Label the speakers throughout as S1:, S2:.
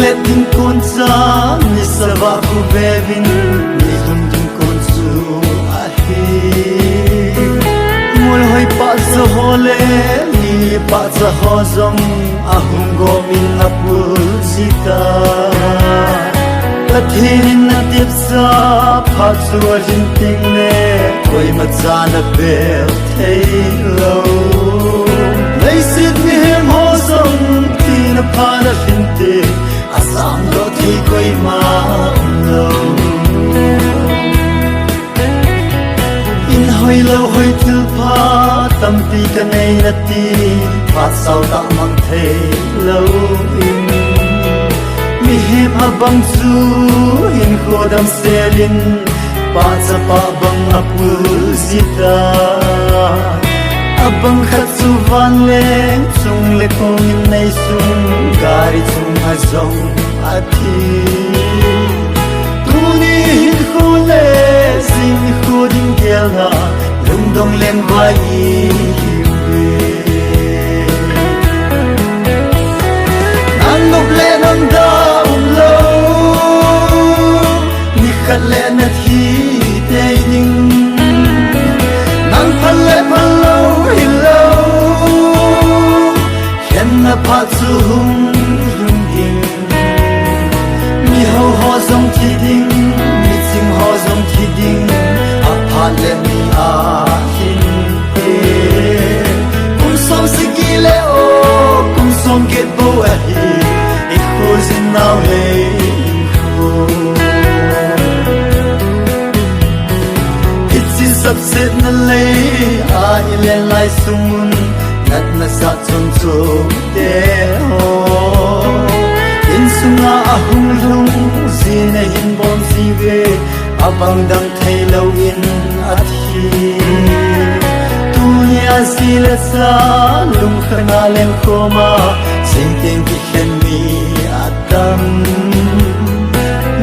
S1: let din kon sa ni sava ku bevin ni hum din kon su ahi mul hoi pa sa hole ni pa sa hozom ahum go min apul sita Athirin na tip sa phat suwa jin ting ne koi mat sa na bel thei lo Lai sit mi hem ho som ti na pa na fin te asam lo thi koi ma lo In hoi lo hoi til pa tam ti ka nei na ti phat sau ta mang thei lo in Mi him abang su in khodam selin pa sa pa bang apu zita abang khat su van le chung le kong in nei sung gari chung a zong athi tu ni hin khole sing khoding gel na lung dong len vai Nang ngop le nang da Khát lẽ nát hi tê ding Nang phan lẽ phan lâu hi lâu Khen na pa su hung hung ding Mi hau ho zong thi ding Mi sing ho zong thi ding A pa lẽ mi a hin e Kum som si gi lẽ o Kum som get bo a hi I khu zin nao le Sắp xếp na lấy ai lên lại sung ngắt na sát chôn chôn để ho in sung a hung lung zin a hin bom si ve abang dang thei lo in a thi tu ya si la sa lung khana len khoma sing ten ki khen mi atam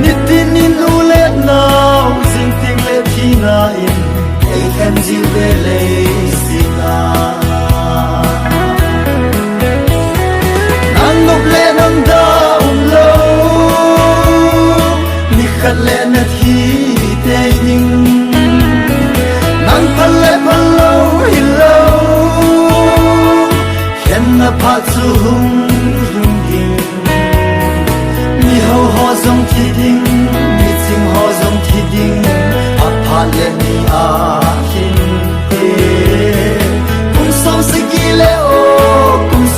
S1: nitin in ule now sing ting le thina in Kan jiu be le sina Nang ngop le nang da lo Ni khat le na thi te ding Nang phan le phan lo hi lo Khen na pa su hung hung ding Mi ho ho zong thi ding Mi sing ho zong thi ding A pa le mi a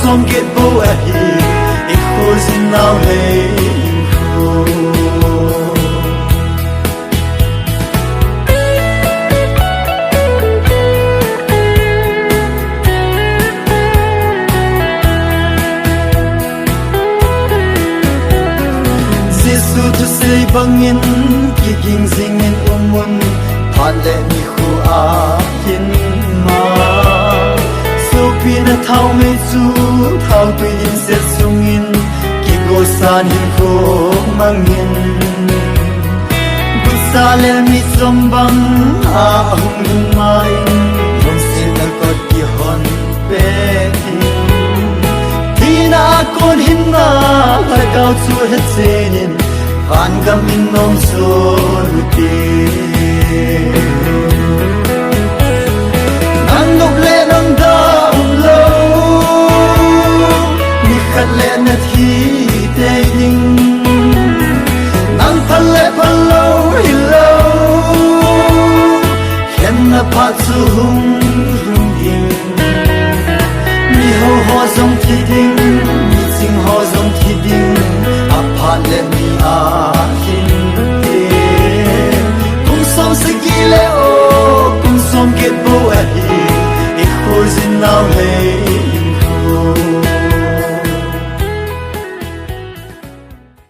S1: Som get bo a hi I khu zin nao le khu Giêsu tu sei bangin ki ging zing in umun phan le mi khu a hin ma Pina thao me chu thao tu in se sungin ki go san hin ko mangin gusa le mi sombang a hung mai hong sin na ko ki hon pe tina kon hin na har gao chu he chenin van gam in nom so